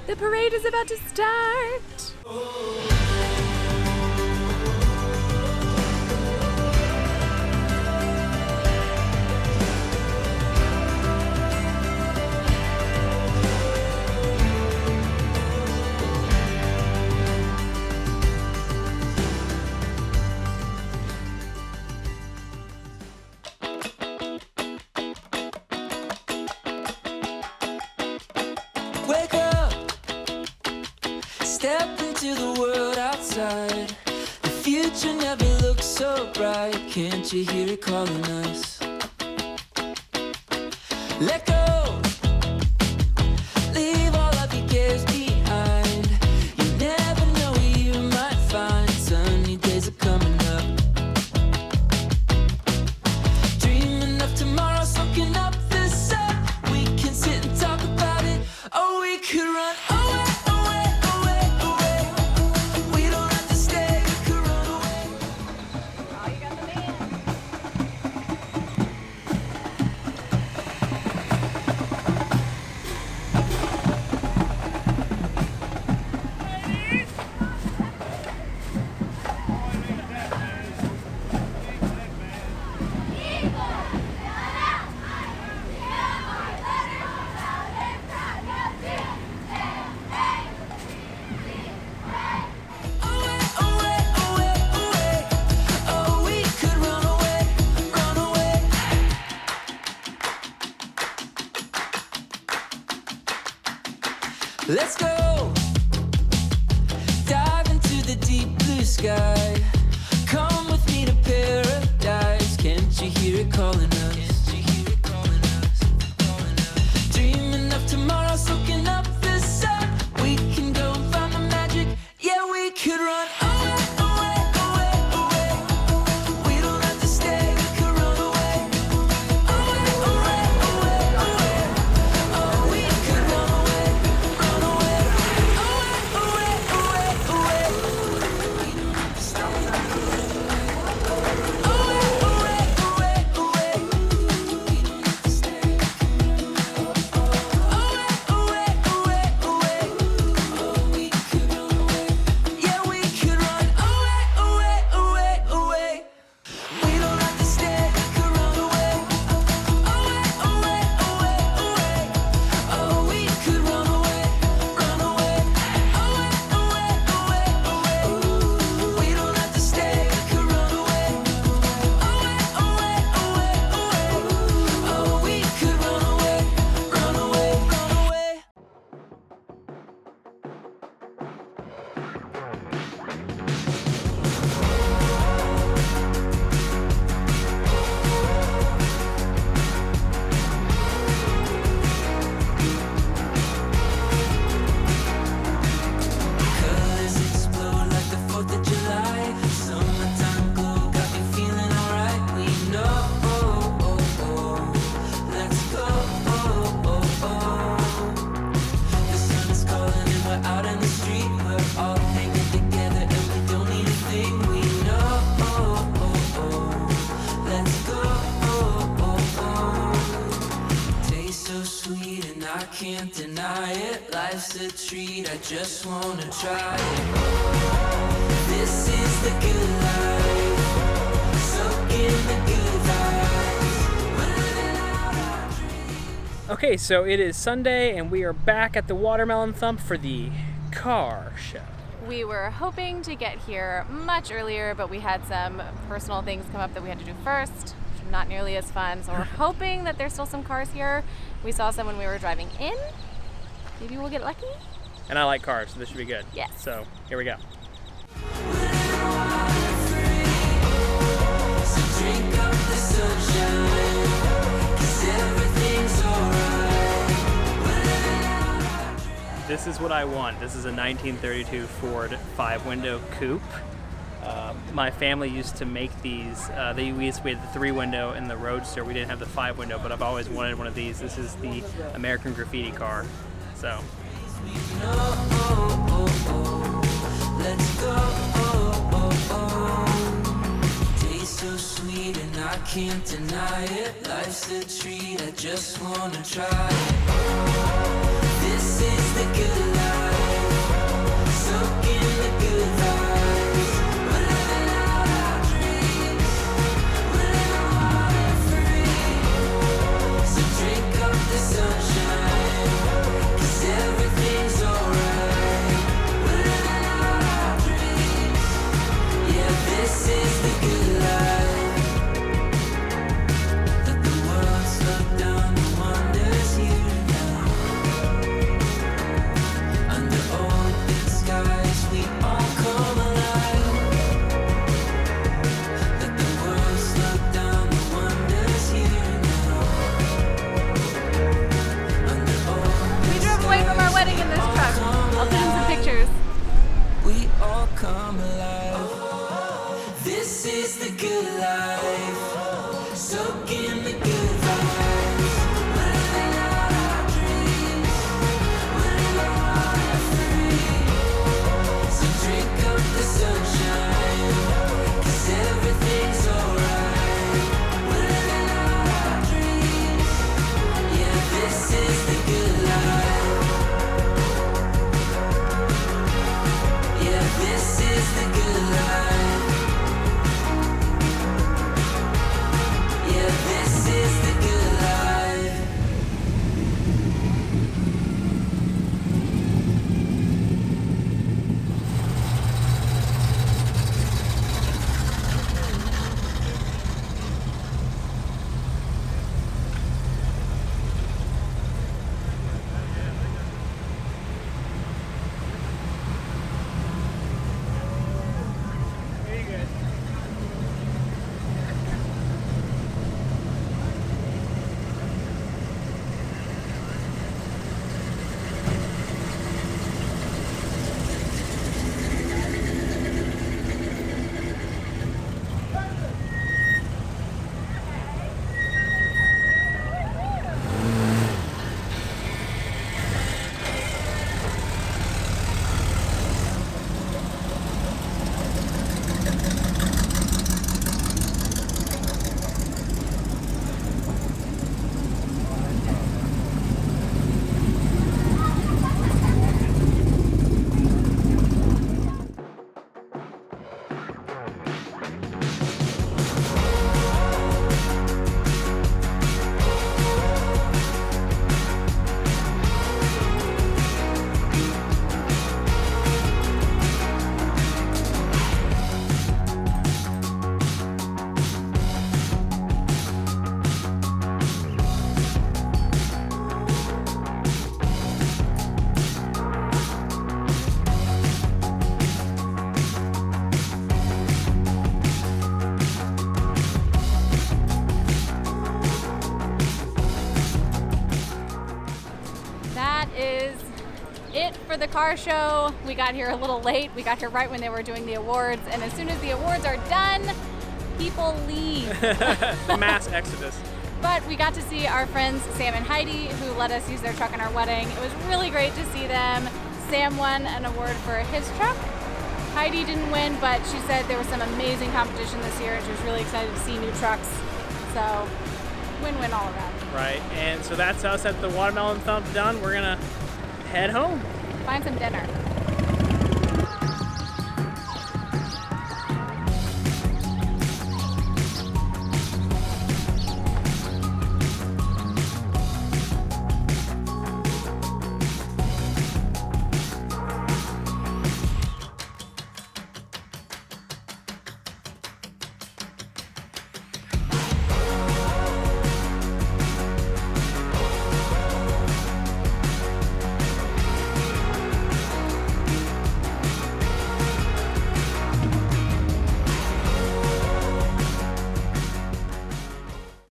The parade is about to start. Wake up, step into the world outside. The future never looks so bright. Can't you hear it calling us? Let go, leave all of your cares behind. You never know where you might find sunny days are coming up. Dreaming of tomorrow, soaking up the sun. We can sit and talk about it. Oh, we could run away, away, away, away. We don't have to stay, we could run away. Oh, you got the band. Away, away, away, away. Oh, we could run away, run away. Let's go, dive into the deep blue sky. Come with me to paradise. Can't you hear it calling us? Dreaming of tomorrow, soaking up the sun. We can go and find the magic. Yeah, we could run away, away, away, away. We don't have to stay, we could run away. Away, away, away, away. Oh, we could run away, run away. Away, away, away, away. We don't have to stay. Away, away, away, away. We don't have to stay. Away, away, away, away. Oh, we could run away. Yeah, we could run away, away, away, away. We don't have to stay, we could run away. Away, away, away, away. Oh, we could run away, run away. Away, away, away, away. We don't have to stay, we could run away. Away, away, away, away. Oh, we could run away, run away, run away. Colors explode like the 4th of July. Summertime glow got me feeling alright. We know, let's go. The sun is calling and we're out in the street. We're all hanging together and we don't need a thing. We know, let's go. Tastes so sweet and I can't deny it. Life's a treat, I just wanna try it. This is the good life, soak in the good vibes. We're living out our dreams. Okay, so it is Sunday, and we are back at the Watermelon Thump for the car show. We were hoping to get here much earlier, but we had some personal things come up that we had to do first. Not nearly as fun, so we're hoping that there's still some cars here. We saw some when we were driving in. Maybe we'll get lucky. And I like cars, so this should be good. Yes. So here we go. So drink up the sunshine, 'cause everything's alright. We're living out our dreams. This is what I want. This is a 1932 Ford 5-window coupe. My family used to make these. We had the 3-window and the Roadster. We didn't have the 5-window, but I've always wanted one of these. This is the American Graffiti car. So Let's go. Tastes so sweet and I can't deny it. Life's a treat, I just wanna try it. This is the good life. good life. Soak in the good vibes. We're living out our dreams. We're living out free. So drink up the sunshine, 'cause everything's alright. We're living out our dreams. Yeah, this is the good life. Yeah, this is the good life. Yeah, this is the good life. That is it for the car show. We got here a little late. We got here right when they were doing the awards, and as soon as the awards are done, people leave. The mass exodus. But we got to see our friends Sam and Heidi, who let us use their truck in our wedding. It was really great to see them. Sam won an award for his truck. Heidi didn't win, but she said there was some amazing competition this year, and she was really excited to see new trucks. So, win-win all around. Right, and so that's us at the Watermelon Thump done. We're gonna head home. Find some dinner.